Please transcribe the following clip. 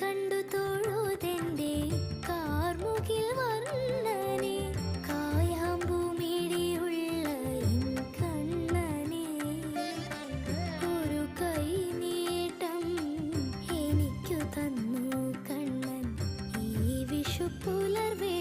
കണ്ടു തൊഴുതെന്റെ കാർമുകിൽ വർണ്ണനെ കായാമ്പൂമിടിയുള്ള കണ്ണനെ ഒരു കൈ നീട്ടം എനിക്കു തന്നു കണ്ണൻ ഈ വിഷു പുലർവേ